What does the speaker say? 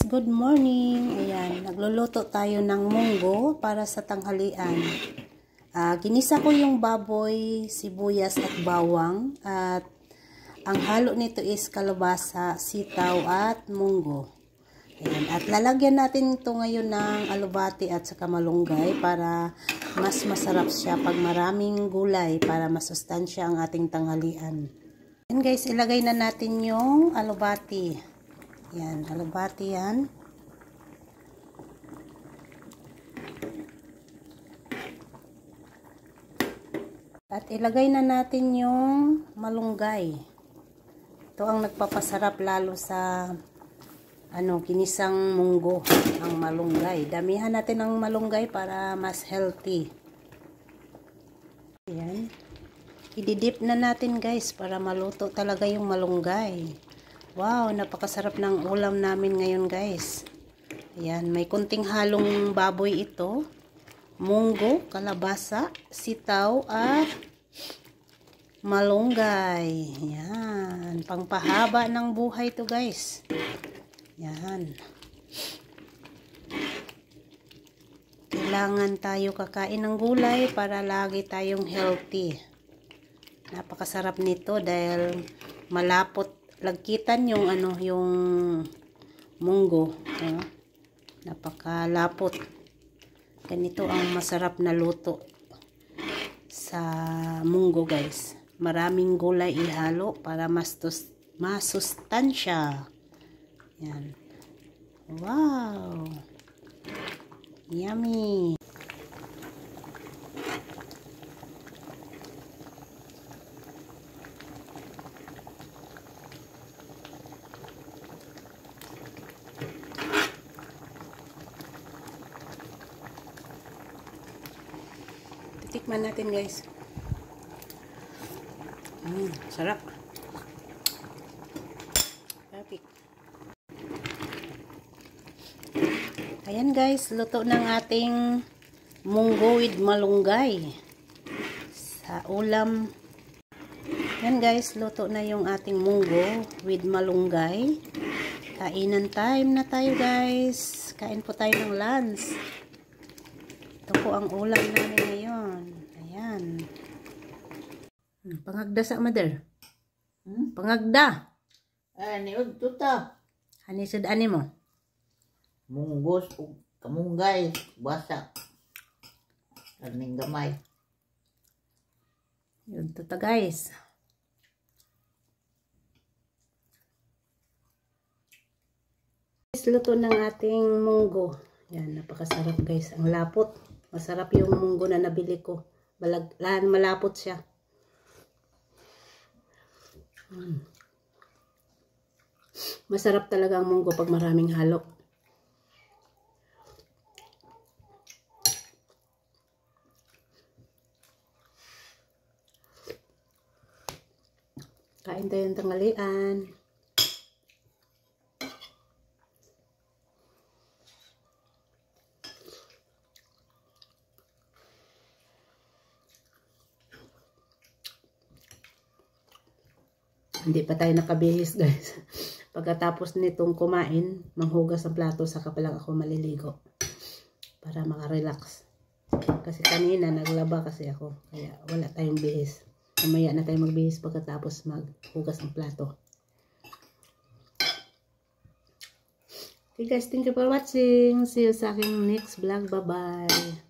Good morning. Ayan, nagluluto tayo ng munggo para sa tanghalian. Ginisa ko yung baboy, sibuyas at bawang. At ang halo nito is kalabasa, sitaw at munggo. Ayan, at lalagyan natin ito ngayon ng alubati at saka malunggay para mas masarap siya pag maraming gulay para masustansya ang ating tanghalian. Ayan guys, ilagay na natin yung alubati. Yan, alubati yan. At ilagay na natin yung malunggay. Ito ang nagpapasarap lalo sa ginisang munggo, ang malunggay. Damihan natin ang malunggay para mas healthy. Yan. Ididip na natin guys para maluto talaga yung malunggay. Wow, napakasarap ng ulam namin ngayon guys. Ayan, may kunting halong baboy ito. Munggo, kalabasa, sitaw at malunggay. Ayan, pangpahaba ng buhay to guys. Ayan. Kailangan tayo kakain ng gulay para lagi tayong healthy. Napakasarap nito dahil malapot. Lagkitan yung yung munggo. Napakalapot. Ganito ang masarap na luto sa munggo guys. Maraming gulay ihalo para masustansya. Yan. Wow. Yummy. Tikman natin guys. Sarap. Perfect. Ayan guys, luto ng ating munggo with malunggay. Sa ulam. Ayan guys, luto na yung ating munggo with malunggay. Kainan time na tayo guys. Kain po tayo ng lunch. Ito po ang ulam namin ngayon. Ayan. Pangagda sa mother. Pangagda. Niod tuta. Hanisod ani mo? Munggos o kamunggay. Basa. Karning gamay. Yun tuta guys. Luto ng ating munggo. Yan, napakasarap guys. Ang lapot. Masarap yung munggo na nabili ko. Malapot siya. Masarap talaga ang munggo pag maraming halo. Kain tayo ng tanghalian. Hindi pa tayo nakabihis guys. Pagkatapos nitong kumain, manghugas ng plato, saka pa lang ako maliligo. Para makarelax. Kasi kanina naglaba kasi ako. Kaya wala tayong bihis. Mamaya na tayo magbihis pagkatapos maghugas ng plato. Okay guys, thank you for watching. See you sa aking next vlog. Bye bye.